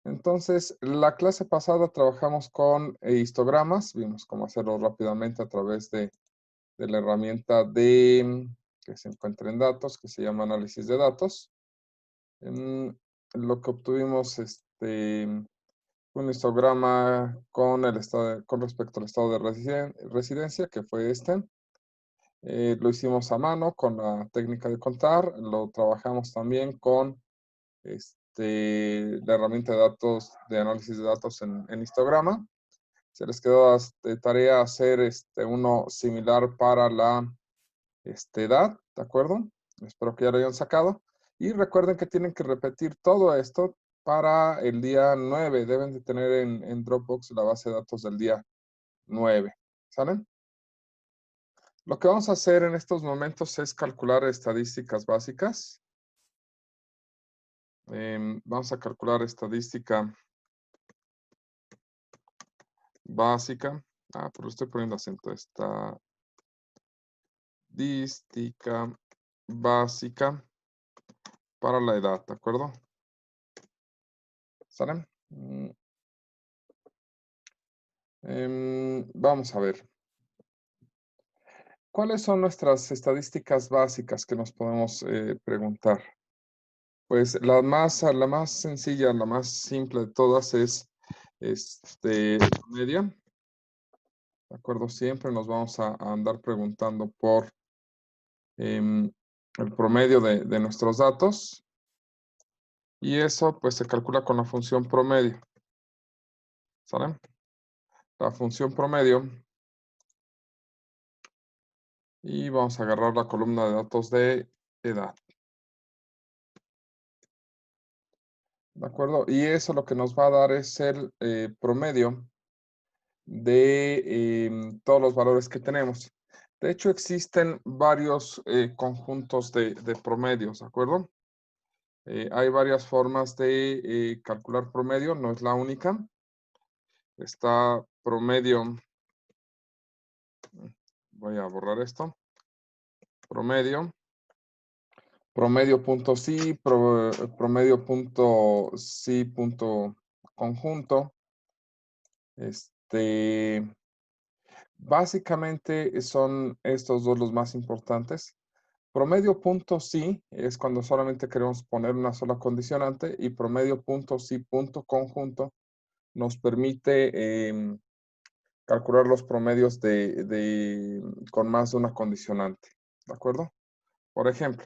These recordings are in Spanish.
Entonces, la clase pasada trabajamos con histogramas, vimos cómo hacerlo rápidamente a través de la herramienta que se encuentra en datos, que se llama análisis de datos. Lo que obtuvimos, un histograma con con respecto al estado de residencia, que fue este. Lo hicimos a mano con la técnica de contar. Lo trabajamos también con la herramienta de datos, de análisis de datos en histograma. Se les quedó de tarea hacer uno similar para la edad, ¿de acuerdo? Espero que ya lo hayan sacado. Y recuerden que tienen que repetir todo esto para el día 9. Deben de tener en Dropbox la base de datos del día 9. ¿Salen? Lo que vamos a hacer en estos momentos es calcular estadísticas básicas. Vamos a calcular estadística básica. Pero estoy poniendo acento. Estadística básica para la edad, ¿de acuerdo? ¿Salen? Vamos a ver. ¿Cuáles son nuestras estadísticas básicas que nos podemos preguntar? Pues la más sencilla, la más simple de todas es promedio. ¿De acuerdo? Siempre nos vamos a andar preguntando por el promedio de nuestros datos. Y eso pues se calcula con la función promedio. ¿Sale? La función promedio. Y vamos a agarrar la columna de datos de edad. ¿De acuerdo? Y eso lo que nos va a dar es el promedio de todos los valores que tenemos. De hecho, existen varios conjuntos de promedios, ¿de acuerdo? Hay varias formas de calcular promedio, no es la única. Está promedio, voy a borrar esto, promedio, promedio.si, promedio.si punto conjunto. Básicamente son estos dos los más importantes. Promedio punto sí es cuando solamente queremos poner una sola condicionante y promedio punto sí punto conjunto nos permite calcular los promedios con más de una condicionante. ¿De acuerdo? Por ejemplo,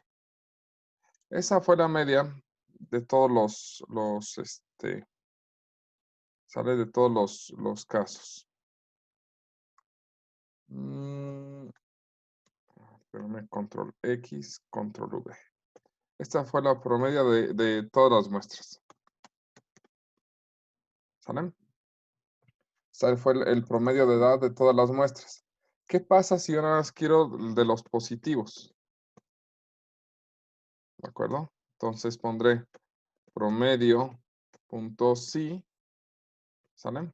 esa fue la media de todos sale de todos los casos. Espérame, control X, control V. Esta fue la promedio de todas las muestras. ¿Sale? Este fue el promedio de edad de todas las muestras. ¿Qué pasa si yo nada más quiero de los positivos? ¿De acuerdo? Entonces pondré promedio.si, ¿sale?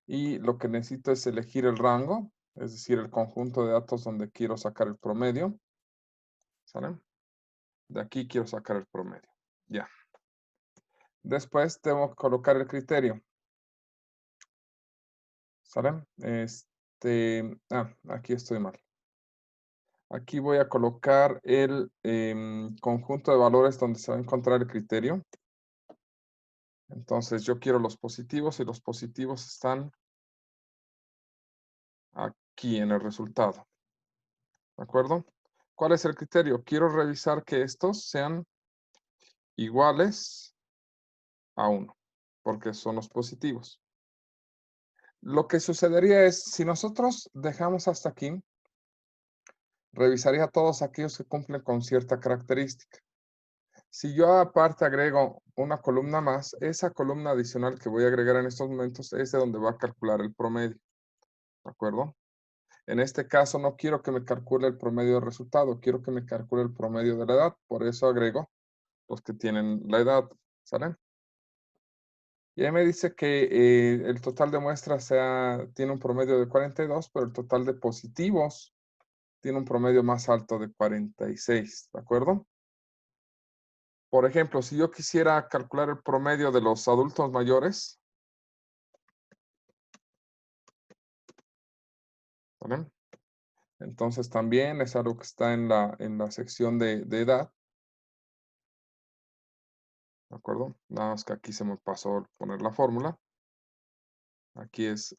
Y lo que necesito es elegir el rango, es decir, el conjunto de datos donde quiero sacar el promedio, ¿sale? De aquí quiero sacar el promedio, ya. Después tengo que colocar el criterio, ¿sale? Aquí estoy mal. Aquí voy a colocar el conjunto de valores donde se va a encontrar el criterio. Entonces yo quiero los positivos y los positivos están aquí en el resultado. ¿De acuerdo? ¿Cuál es el criterio? Quiero revisar que estos sean iguales a 1, porque son los positivos. Lo que sucedería es, si nosotros dejamos hasta aquí, revisaría todos aquellos que cumplen con cierta característica. Si yo aparte agrego una columna más, esa columna adicional que voy a agregar en estos momentos es de donde va a calcular el promedio. ¿De acuerdo? En este caso no quiero que me calcule el promedio del resultado, quiero que me calcule el promedio de la edad. Por eso agrego los que tienen la edad. ¿Sale? Y ahí me dice que el total de muestras tiene un promedio de 42, pero el total de positivos tiene un promedio más alto de 46. ¿De acuerdo? Por ejemplo, si yo quisiera calcular el promedio de los adultos mayores, ¿vale? Entonces también es algo que está en la sección de edad, ¿de acuerdo? Nada más que aquí se me pasó poner la fórmula. Aquí es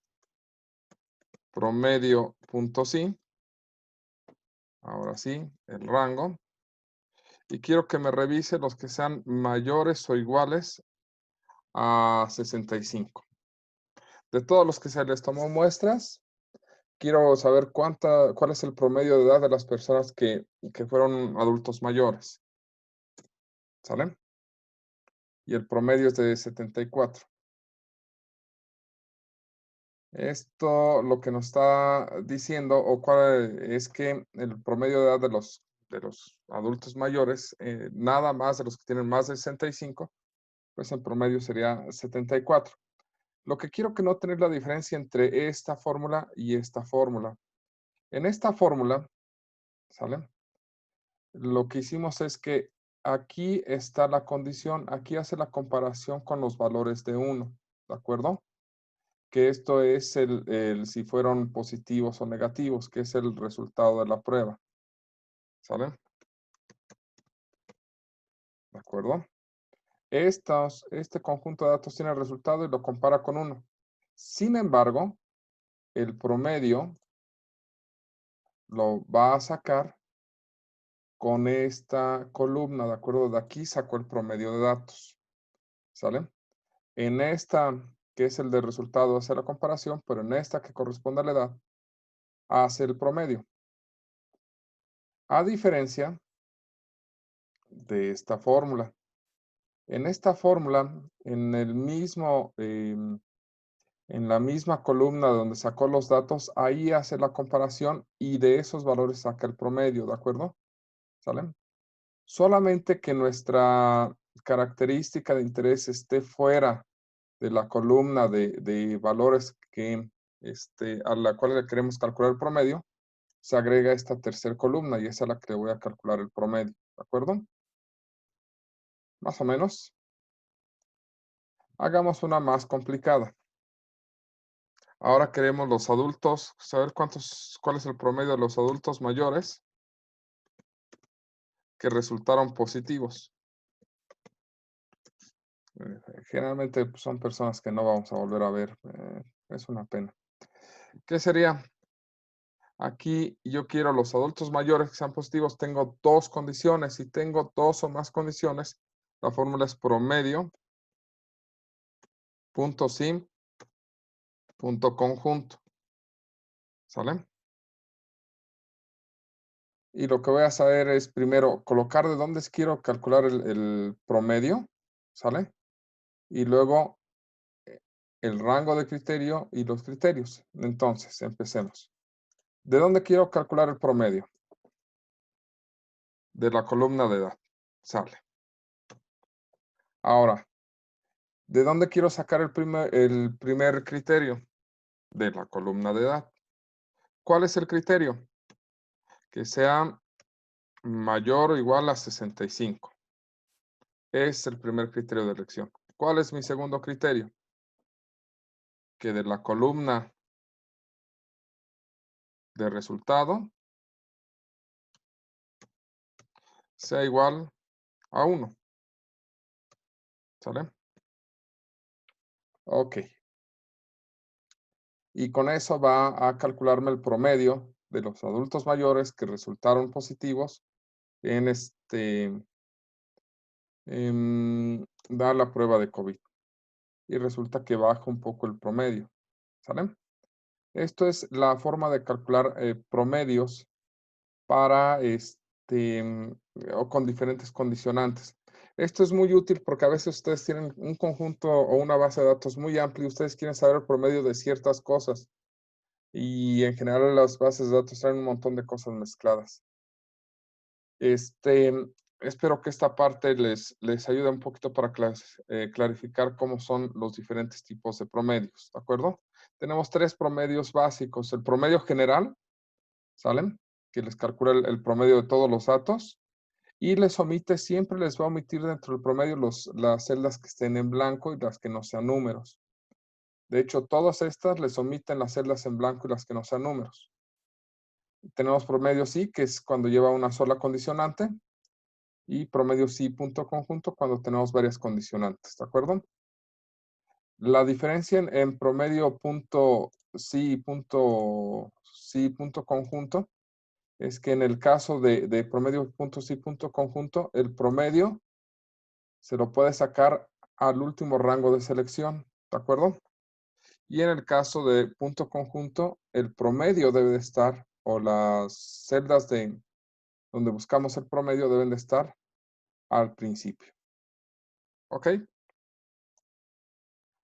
promedio.si. Ahora sí, el rango. Y quiero que me revise los que sean mayores o iguales a 65. De todos los que se les tomó muestras, quiero saber cuál es el promedio de edad de las personas que fueron adultos mayores. ¿Sale? Y el promedio es de 74. Esto lo que nos está diciendo o cuál es que el promedio de edad de los adultos mayores, nada más de los que tienen más de 65, pues el promedio sería 74. Lo que quiero que noten es la diferencia entre esta fórmula y esta fórmula. En esta fórmula, ¿sale? Lo que hicimos es que aquí está la condición, aquí hace la comparación con los valores de 1, ¿de acuerdo? Que esto es si fueron positivos o negativos, que es el resultado de la prueba, ¿sale? ¿De acuerdo? Este conjunto de datos tiene el resultado y lo compara con 1. Sin embargo, el promedio lo va a sacar con esta columna, ¿de acuerdo? De aquí sacó el promedio de datos, ¿sale? En esta, que es el de resultado, hace la comparación, pero en esta que corresponde a la edad, hace el promedio. A diferencia de esta fórmula. En esta fórmula, en el mismo, en la misma columna donde sacó los datos, ahí hace la comparación y de esos valores saca el promedio, ¿de acuerdo? ¿Sale? Solamente que nuestra característica de interés esté fuera de la columna de valores a la cual le queremos calcular el promedio, se agrega esta tercera columna y esa es la que le voy a calcular el promedio, ¿de acuerdo? Más o menos. Hagamos una más complicada. Ahora queremos los adultos, saber cuál es el promedio de los adultos mayores que resultaron positivos. Generalmente pues, son personas que no vamos a volver a ver. Es una pena. ¿Qué sería? Aquí yo quiero los adultos mayores que sean positivos. Tengo dos condiciones. Si tengo dos o más condiciones, la fórmula es promedio, punto sim, punto conjunto. ¿Sale? Y lo que voy a saber es primero colocar de dónde quiero calcular el promedio. ¿Sale? Y luego el rango de criterio y los criterios. Entonces, empecemos. ¿De dónde quiero calcular el promedio? De la columna de edad. Sale. Ahora, ¿de dónde quiero sacar el primer criterio? De la columna de edad. ¿Cuál es el criterio? Que sea mayor o igual a 65. Es el primer criterio de elección. ¿Cuál es mi segundo criterio? Que de la columna de resultado sea igual a 1. ¿Sale? Ok. Y con eso va a calcularme el promedio de los adultos mayores que resultaron positivos en dar la prueba de COVID. Y resulta que baja un poco el promedio. ¿Sale? Esto es la forma de calcular promedios para o con diferentes condicionantes. Esto es muy útil porque a veces ustedes tienen un conjunto o una base de datos muy amplia y ustedes quieren saber el promedio de ciertas cosas. Y en general las bases de datos traen un montón de cosas mezcladas. Este, espero que esta parte les ayude un poquito para clarificar cómo son los diferentes tipos de promedios, ¿de acuerdo? Tenemos tres promedios básicos. El promedio general, ¿salen? Que les calcula el promedio de todos los datos. Y siempre les va a omitir dentro del promedio las celdas que estén en blanco y las que no sean números. De hecho, todas estas les omiten las celdas en blanco y las que no sean números. Tenemos promedio sí, que es cuando lleva una sola condicionante, y promedio sí punto conjunto cuando tenemos varias condicionantes, ¿de acuerdo? La diferencia en promedio punto sí punto conjunto es que en el caso de promedio punto sí punto conjunto, el promedio se lo puede sacar al último rango de selección, ¿de acuerdo? Y en el caso de punto conjunto, el promedio debe de estar, o las celdas donde buscamos el promedio deben de estar al principio. ¿Ok?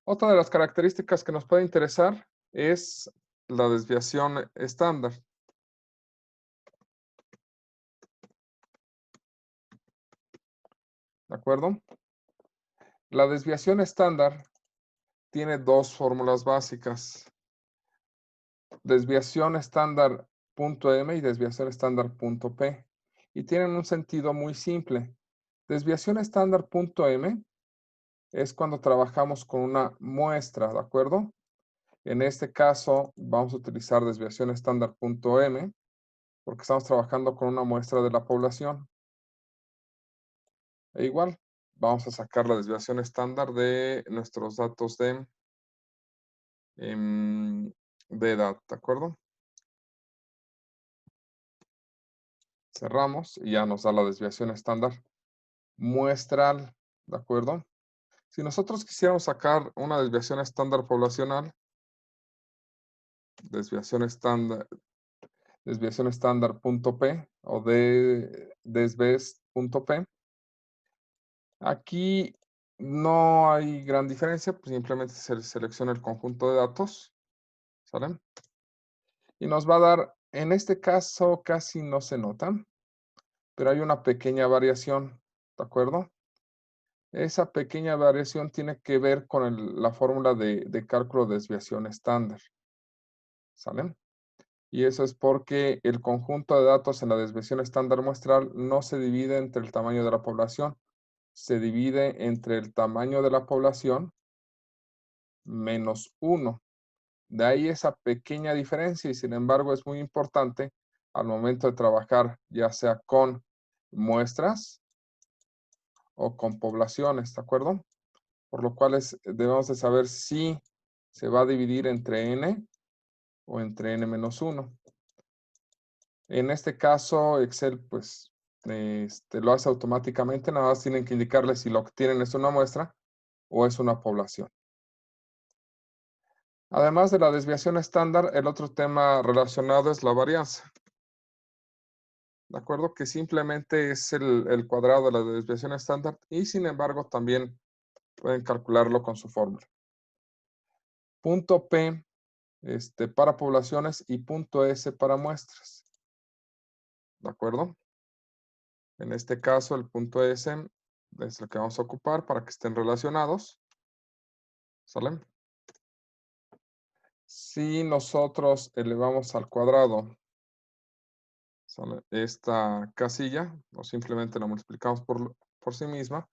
Otra de las características que nos puede interesar es la desviación estándar. ¿De acuerdo? La desviación estándar tiene dos fórmulas básicas. Desviación estándar punto M y desviación estándar punto P. Y tienen un sentido muy simple. Desviación estándar punto M es cuando trabajamos con una muestra, ¿de acuerdo? En este caso vamos a utilizar desviación estándar punto M porque estamos trabajando con una muestra de la población. E igual, vamos a sacar la desviación estándar de nuestros datos de edad, ¿de acuerdo? Cerramos y ya nos da la desviación estándar muestral, ¿de acuerdo? Si nosotros quisiéramos sacar una desviación estándar poblacional, desviación estándar punto P o desves punto P, aquí no hay gran diferencia, pues simplemente se selecciona el conjunto de datos, ¿sale? Y nos va a dar, en este caso casi no se nota, pero hay una pequeña variación, ¿de acuerdo? Esa pequeña variación tiene que ver con la fórmula de cálculo de desviación estándar, ¿sale? Y eso es porque el conjunto de datos en la desviación estándar muestral no se divide entre el tamaño de la población, se divide entre el tamaño de la población menos 1. De ahí esa pequeña diferencia y sin embargo es muy importante al momento de trabajar ya sea con muestras o con poblaciones, ¿de acuerdo? Por lo cual debemos de saber si se va a dividir entre n o entre n-1. En este caso, Excel pues lo hace automáticamente, nada más tienen que indicarle si lo que tienen es una muestra o es una población. Además de la desviación estándar, el otro tema relacionado es la varianza. ¿De acuerdo? Que simplemente es el cuadrado de la desviación estándar y sin embargo también pueden calcularlo con su fórmula. Punto P para poblaciones y punto S para muestras. ¿De acuerdo? En este caso el punto S es el que vamos a ocupar para que estén relacionados. ¿Sale? Si nosotros elevamos al cuadrado, ¿sale?, esta casilla, o simplemente la multiplicamos por sí misma,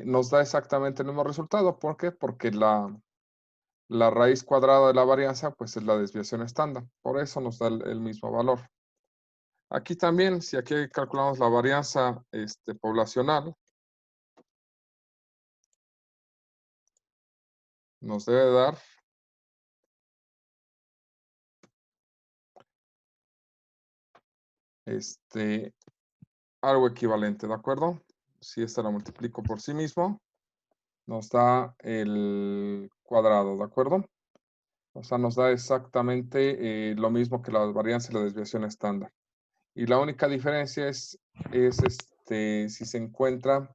nos da exactamente el mismo resultado. ¿Por qué? Porque la raíz cuadrada de la varianza, pues es la desviación estándar. Por eso nos da el mismo valor. Aquí también, si aquí calculamos la varianza poblacional, nos debe dar algo equivalente, ¿de acuerdo? Si esta la multiplico por sí mismo, nos da el cuadrado, ¿de acuerdo? O sea, nos da exactamente lo mismo que la varianza y la desviación estándar. Y la única diferencia es si se encuentra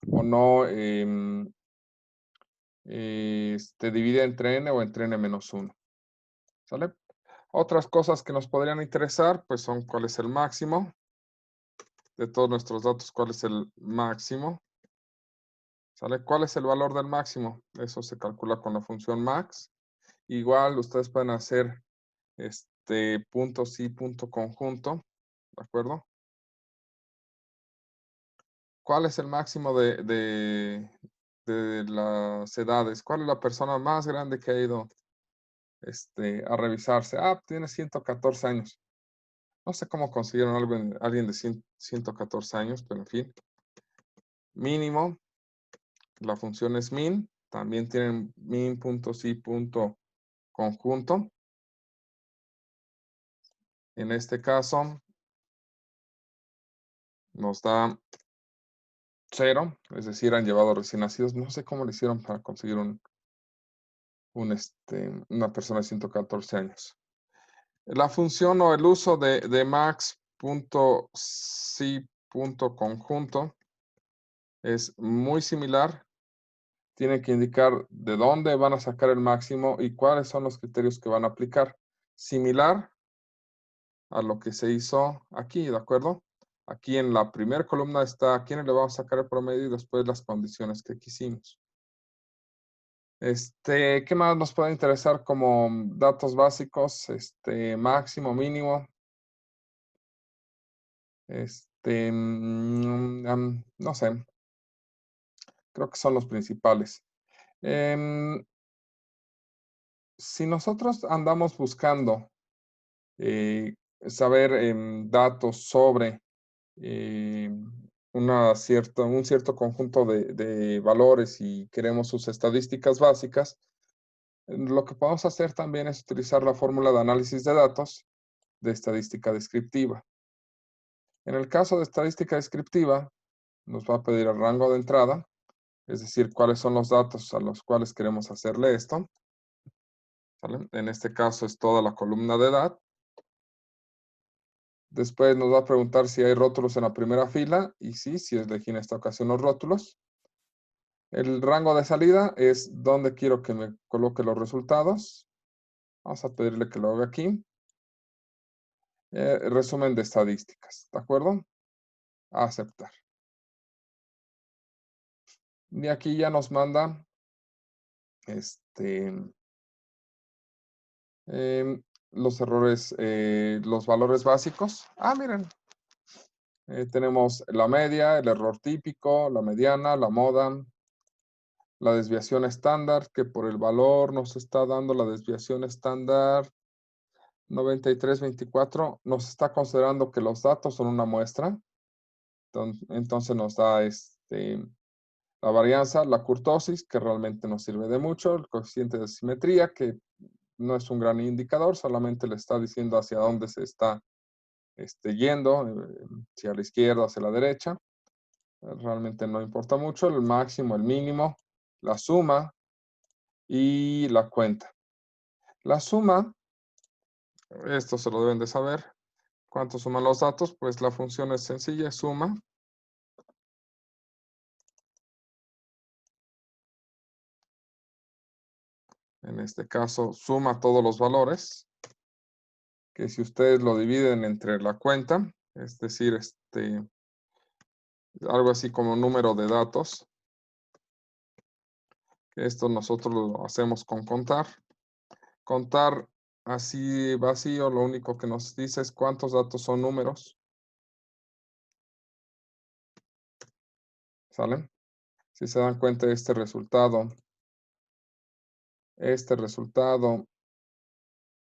o no divide entre n o entre n-1. ¿Sale? Otras cosas que nos podrían interesar, pues son cuál es el máximo de todos nuestros datos, cuál es el máximo. ¿Sale? ¿Cuál es el valor del máximo? Eso se calcula con la función max. Igual ustedes pueden hacer punto sí, punto conjunto, ¿de acuerdo? ¿Cuál es el máximo de las edades? ¿Cuál es la persona más grande que ha ido a revisarse? Ah, tiene 114 años. No sé cómo consiguieron alguien de 114 años, pero en fin. Mínimo, la función es min. También tienen min.si.conjunto. En este caso, nos da 0, es decir, han llevado recién nacidos. No sé cómo le hicieron para conseguir una persona de 114 años. La función o el uso de max.si.conjunto es muy similar. Tiene que indicar de dónde van a sacar el máximo y cuáles son los criterios que van a aplicar. Similar a lo que se hizo aquí, ¿de acuerdo? Aquí en la primera columna está a quién le vamos a sacar el promedio y después las condiciones que quisimos. ¿Qué más nos puede interesar como datos básicos? Máximo, mínimo. No sé. Creo que son los principales. Si nosotros andamos buscando saber datos sobre un cierto conjunto de valores y queremos sus estadísticas básicas, lo que podemos hacer también es utilizar la fórmula de análisis de datos de estadística descriptiva. En el caso de estadística descriptiva, nos va a pedir el rango de entrada, es decir, cuáles son los datos a los cuales queremos hacerle esto. ¿Sale? En este caso es toda la columna de edad. Después nos va a preguntar si hay rótulos en la primera fila, y sí, si elegí en esta ocasión los rótulos. El rango de salida es donde quiero que me coloque los resultados. Vamos a pedirle que lo haga aquí. Resumen de estadísticas, ¿de acuerdo? A aceptar. Y aquí ya nos manda los errores, los valores básicos. Ah, miren. Tenemos la media, el error típico, la mediana, la moda, la desviación estándar, que por el valor nos está dando la desviación estándar 9324, nos está considerando que los datos son una muestra. Entonces nos da la varianza, la kurtosis, que realmente no sirve de mucho, el coeficiente de simetría, que no es un gran indicador, solamente le está diciendo hacia dónde se está yendo, si a la izquierda o hacia la derecha. Realmente no importa mucho, el máximo, el mínimo, la suma y la cuenta. La suma, esto se lo deben de saber. ¿Cuánto suman los datos? Pues la función es sencilla, suma. En este caso, suma todos los valores, que si ustedes lo dividen entre la cuenta, es decir, algo así como número de datos, que esto nosotros lo hacemos con contar. Contar así vacío, lo único que nos dice es cuántos datos son números. ¿Sale? Si se dan cuenta, este resultado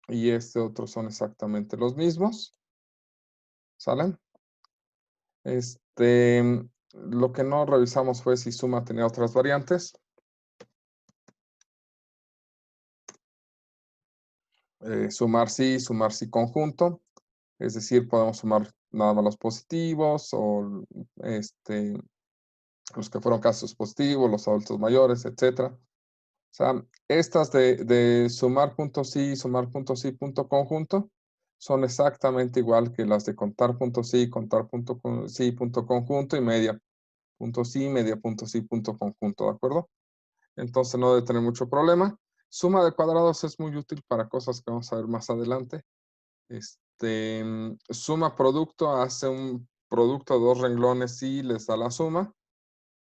y este otro son exactamente los mismos. ¿Sale? Lo que no revisamos fue si suma tenía otras variantes. Sumar sí conjunto. Es decir, podemos sumar nada más los positivos o los que fueron casos positivos, los adultos mayores, etc. O sea, estas de sumar punto sí, sumar punto sí, punto conjunto, son exactamente igual que las de contar punto sí, contar punto sí, punto conjunto y media punto sí, media punto sí, punto conjunto, ¿de acuerdo? Entonces no debe tener mucho problema. Suma de cuadrados es muy útil para cosas que vamos a ver más adelante. Suma producto, hace un producto de dos renglones y les da la suma.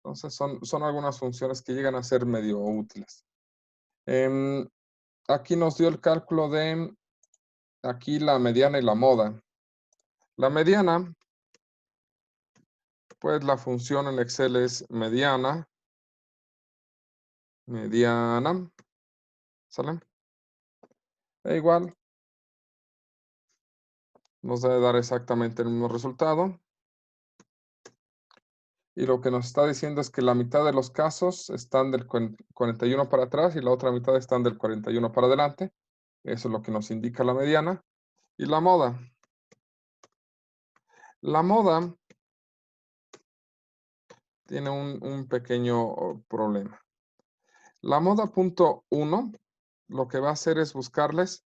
Entonces son algunas funciones que llegan a ser medio útiles. Aquí nos dio el cálculo de aquí la mediana y la moda. La mediana pues la función en Excel es mediana, ¿sale? E igual, nos debe dar exactamente el mismo resultado. Y lo que nos está diciendo es que la mitad de los casos están del 41 para atrás y la otra mitad están del 41 para adelante. Eso es lo que nos indica la mediana. Y la moda. La moda tiene un pequeño problema. La moda punto 1 lo que va a hacer es buscarles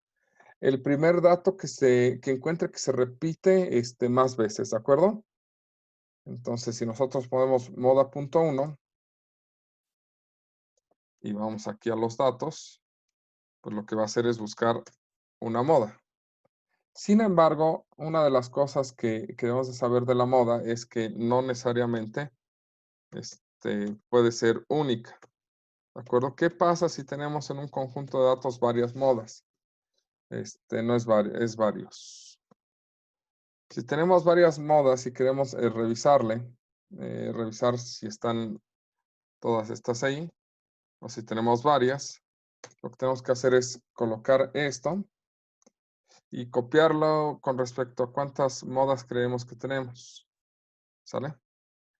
el primer dato que encuentre que se repite más veces, ¿de acuerdo? Entonces, si nosotros ponemos moda punto 1 y vamos aquí a los datos, pues lo que va a hacer es buscar una moda. Sin embargo, una de las cosas que debemos de saber de la moda es que no necesariamente puede ser única. ¿De acuerdo? ¿Qué pasa si tenemos en un conjunto de datos varias modas? No es es varios. Si tenemos varias modas y queremos revisar si están todas estas ahí, o si tenemos varias, lo que tenemos que hacer es colocar esto y copiarlo con respecto a cuántas modas creemos que tenemos. ¿Sale?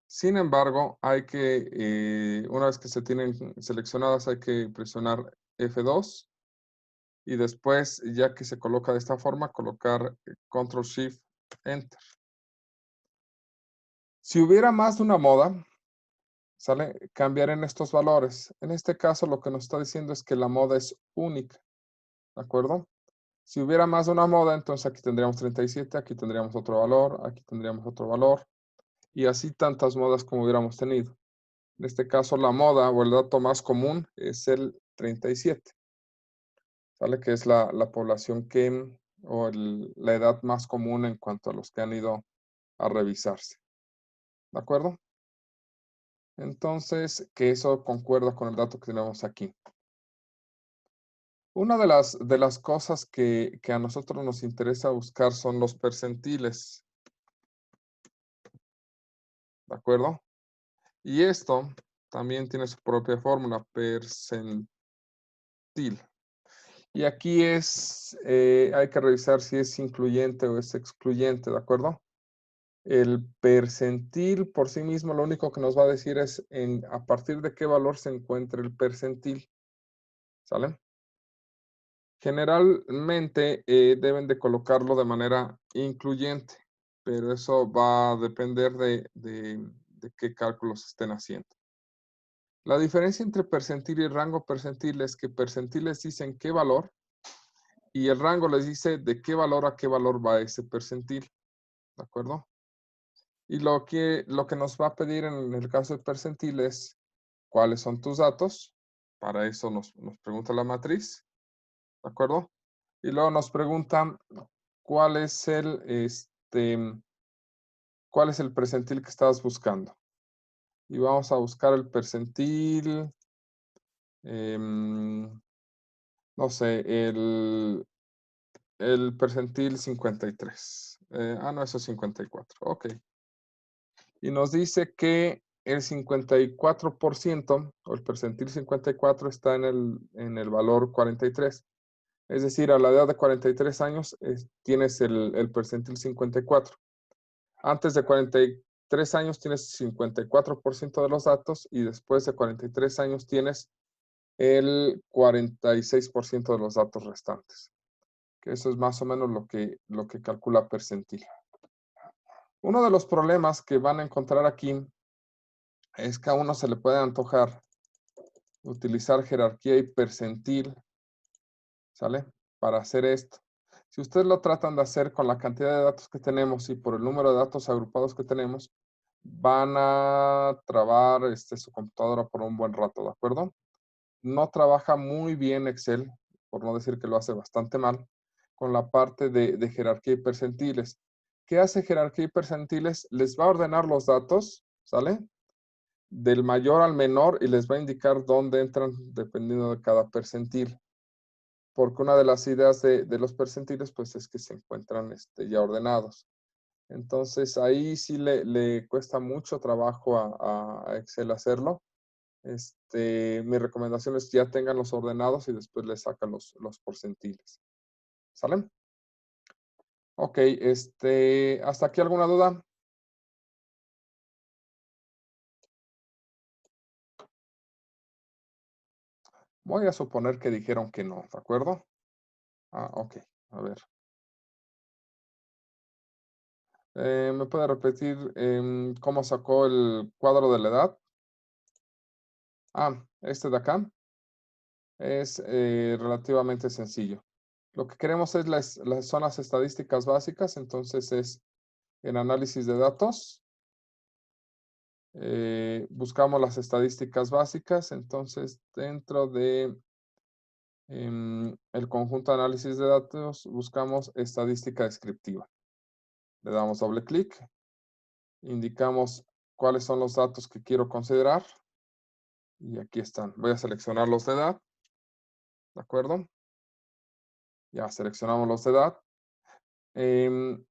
Sin embargo, una vez que se tienen seleccionadas, hay que presionar F2 y después, ya que se coloca de esta forma, colocar Control Shift Enter. Si hubiera más de una moda, ¿sale? Cambiar en estos valores. En este caso, lo que nos está diciendo es que la moda es única, ¿de acuerdo? Si hubiera más de una moda, entonces aquí tendríamos 37, aquí tendríamos otro valor, aquí tendríamos otro valor, y así tantas modas como hubiéramos tenido. En este caso, la moda o el dato más común es el 37, ¿sale? Que es la población la edad más común en cuanto a los que han ido a revisarse. ¿De acuerdo? Entonces, que eso concuerda con el dato que tenemos aquí. Una de las cosas que a nosotros nos interesa buscar son los percentiles. ¿De acuerdo? Y esto también tiene su propia fórmula, percentil. Y aquí hay que revisar si es incluyente o es excluyente, ¿de acuerdo? El percentil por sí mismo lo único que nos va a decir es a partir de qué valor se encuentra el percentil, ¿sale? Generalmente deben de colocarlo de manera incluyente, pero eso va a depender de qué cálculos estén haciendo. La diferencia entre percentil y rango percentil es que percentiles dicen qué valor y el rango les dice de qué valor a qué valor va ese percentil, ¿de acuerdo? Y lo que nos va a pedir en el caso de percentil es cuáles son tus datos. Para eso nos pregunta la matriz, ¿de acuerdo? Y luego nos preguntan cuál es cuál es el percentil que estás buscando. Y vamos a buscar el percentil, no sé, el percentil 53. No, eso es 54. Ok. Y nos dice que el 54% o el percentil 54 está en el valor 43. Es decir, a la edad de 43 años tienes el percentil 54. Antes de 43 años tienes 54% de los datos y después de 43 años tienes el 46% de los datos restantes. Que eso es más o menos lo que calcula percentil. Uno de los problemas que van a encontrar aquí es que a uno se le puede antojar utilizar jerarquía y percentil, ¿sale? Para hacer esto. Si ustedes lo tratan de hacer con la cantidad de datos que tenemos y por el número de datos agrupados que tenemos, van a trabar su computadora por un buen rato, ¿de acuerdo? No trabaja muy bien Excel, por no decir que lo hace bastante mal, con la parte de jerarquía y percentiles. ¿Qué hace jerarquía y percentiles? Les va a ordenar los datos, ¿sale? Del mayor al menor y les va a indicar dónde entran dependiendo de cada percentil. Porque una de las ideas de los percentiles pues es que se encuentran ya ordenados. Entonces, ahí sí le cuesta mucho trabajo a Excel hacerlo. Mi recomendación es que ya tengan los ordenados y después le sacan los porcentiles. ¿Sale? Ok, ¿hasta aquí alguna duda? Voy a suponer que dijeron que no, ¿de acuerdo? Ah, ok, a ver. ¿Me puede repetir cómo sacó el cuadro de la edad? Ah, este de acá es relativamente sencillo. Lo que queremos es son las estadísticas básicas, entonces es en análisis de datos. Buscamos las estadísticas básicas, entonces dentro de el conjunto de análisis de datos buscamos estadística descriptiva. Le damos doble clic, indicamos cuáles son los datos que quiero considerar y aquí están. Voy a seleccionar los de edad, ¿de acuerdo? Ya seleccionamos los de edad. Em,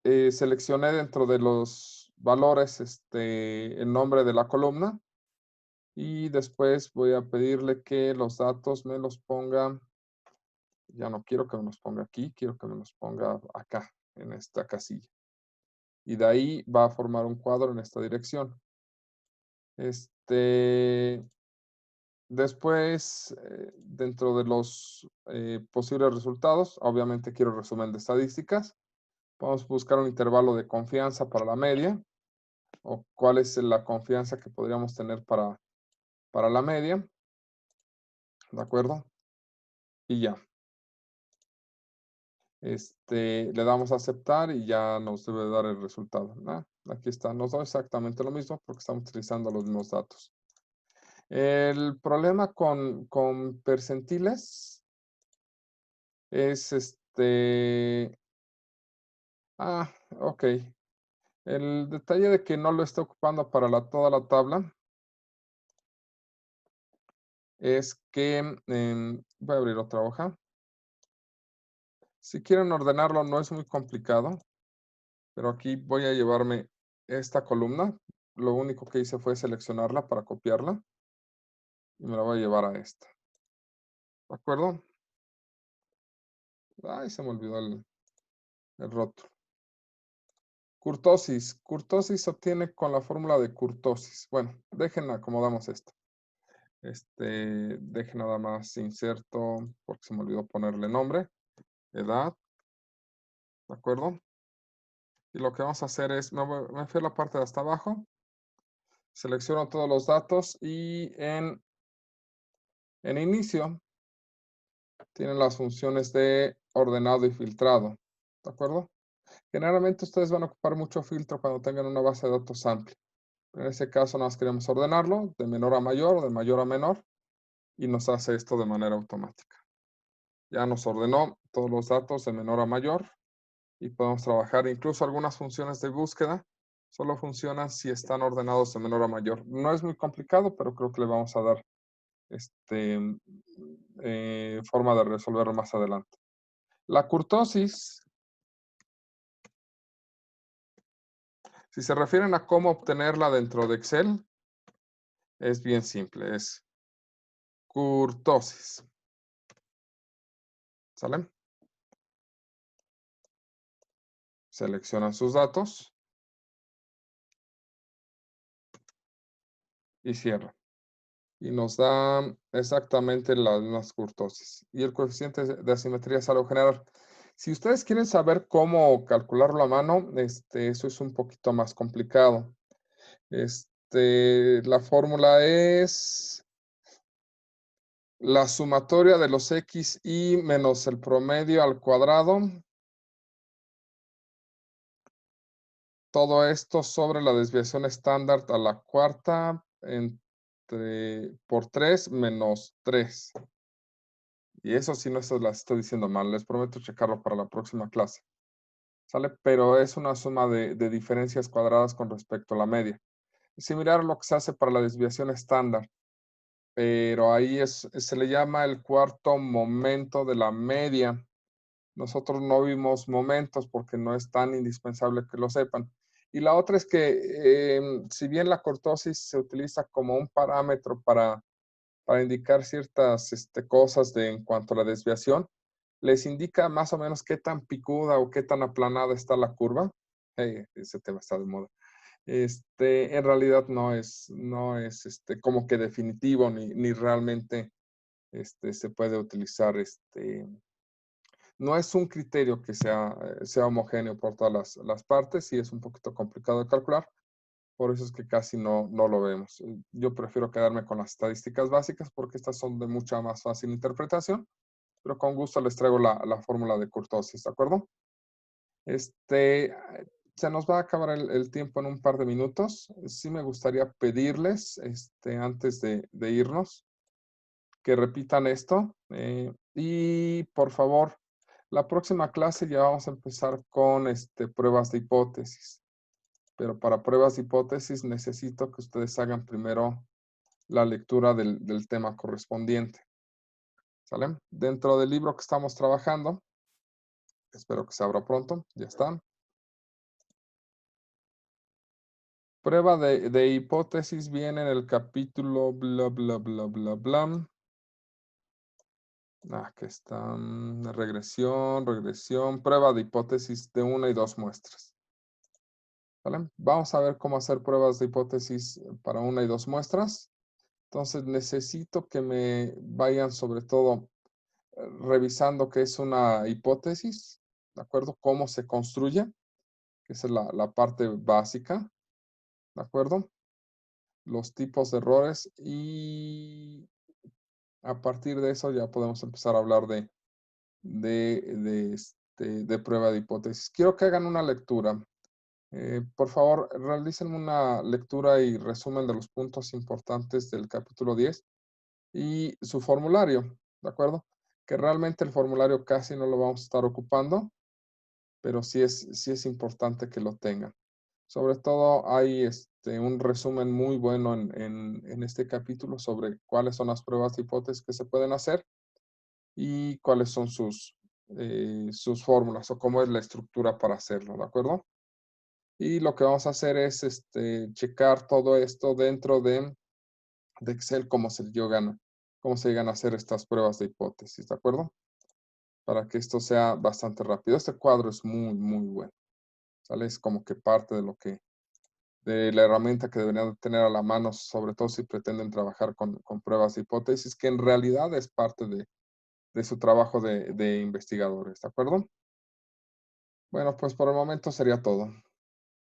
Seleccioné dentro de los valores el nombre de la columna y después voy a pedirle que los datos me los ponga, ya no quiero que me los ponga aquí, quiero que me los ponga acá, en esta casilla. Y de ahí va a formar un cuadro en esta dirección. Después, dentro de los posibles resultados, obviamente quiero resumen de estadísticas. Vamos a buscar un intervalo de confianza para la media, o cuál es la confianza que podríamos tener para la media, ¿de acuerdo? Y ya. Le damos a aceptar y ya nos debe dar el resultado. Aquí está, nos da exactamente lo mismo porque estamos utilizando los mismos datos. El problema con percentiles es ok. El detalle de que no lo está ocupando para toda la tabla es que, voy a abrir otra hoja. Si quieren ordenarlo no es muy complicado, pero aquí voy a llevarme esta columna. Lo único que hice fue seleccionarla para copiarla y me la voy a llevar a esta. ¿De acuerdo? Ay, se me olvidó el rótulo. Kurtosis. Kurtosis se obtiene con la fórmula de kurtosis. Bueno, acomodamos esto. Deje nada más inserto, porque se me olvidó ponerle nombre, edad, ¿de acuerdo? Y lo que vamos a hacer es, me fui a la parte de hasta abajo, selecciono todos los datos y en inicio tienen las funciones de ordenado y filtrado, ¿de acuerdo? Generalmente ustedes van a ocupar mucho filtro cuando tengan una base de datos amplia. En ese caso, nada más queremos ordenarlo de menor a mayor, de mayor a menor, y nos hace esto de manera automática. Ya nos ordenó todos los datos de menor a mayor y podemos trabajar. Incluso algunas funciones de búsqueda solo funcionan si están ordenados de menor a mayor. No es muy complicado, pero creo que le vamos a dar forma de resolverlo más adelante. La kurtosis, si se refieren a cómo obtenerla dentro de Excel, es bien simple, es kurtosis. ¿Sale? Seleccionan sus datos y cierran. Y nos da exactamente las mismas kurtosis. Y el coeficiente de asimetría es algo general. Si ustedes quieren saber cómo calcularlo a mano, eso es un poquito más complicado. La fórmula es la sumatoria de los xy menos el promedio al cuadrado. Todo esto sobre la desviación estándar a la cuarta por 3 menos 3. Y eso sí, no se las estoy diciendo mal. Les prometo checarlo para la próxima clase. ¿Sale? Pero es una suma de diferencias cuadradas con respecto a la media. Similar a lo que se hace para la desviación estándar. Pero ahí se le llama el cuarto momento de la media. Nosotros no vimos momentos porque no es tan indispensable que lo sepan. Y la otra es que, si bien la cortosis se utiliza como un parámetro para indicar ciertas cosas en cuanto a la desviación, les indica más o menos qué tan picuda o qué tan aplanada está la curva. Ese tema está de moda. En realidad no es como que definitivo ni realmente se puede utilizar. No es un criterio que sea homogéneo por todas las partes y es un poquito complicado de calcular. Por eso es que casi no lo vemos. Yo prefiero quedarme con las estadísticas básicas porque estas son de mucha más fácil interpretación, pero con gusto les traigo la fórmula de kurtosis, ¿de acuerdo? Este, Se nos va a acabar el tiempo en un par de minutos. Sí me gustaría pedirles, antes de irnos, que repitan esto. Y por favor, la próxima clase ya vamos a empezar con pruebas de hipótesis. Pero para pruebas de hipótesis necesito que ustedes hagan primero la lectura del tema correspondiente. ¿Sale? Dentro del libro que estamos trabajando, espero que se abra pronto, ya está. Prueba de hipótesis viene en el capítulo bla, bla, bla, bla, bla. Aquí está. Regresión. Prueba de hipótesis de 1 y 2 muestras. ¿Vale? Vamos a ver cómo hacer pruebas de hipótesis para 1 y 2 muestras. Entonces necesito que me vayan sobre todo revisando qué es una hipótesis, ¿de acuerdo? Cómo se construye, que esa es la parte básica, ¿de acuerdo? Los tipos de errores y a partir de eso ya podemos empezar a hablar de prueba de hipótesis. Quiero que hagan una lectura. Por favor, realicen una lectura y resumen de los puntos importantes del capítulo 10 y su formulario, ¿de acuerdo? Que realmente el formulario casi no lo vamos a estar ocupando, pero sí es importante que lo tengan. Sobre todo hay un resumen muy bueno en este capítulo sobre cuáles son las pruebas de hipótesis que se pueden hacer y cuáles son sus fórmulas o cómo es la estructura para hacerlo, ¿de acuerdo? Y lo que vamos a hacer es checar todo esto dentro de Excel, cómo se llegan a hacer estas pruebas de hipótesis, ¿de acuerdo? Para que esto sea bastante rápido. Este cuadro es muy, muy bueno. ¿Sale? Es como que parte de la herramienta que deberían tener a la mano, sobre todo si pretenden trabajar con pruebas de hipótesis, que en realidad es parte de su trabajo de investigadores, ¿de acuerdo? Bueno, pues por el momento sería todo.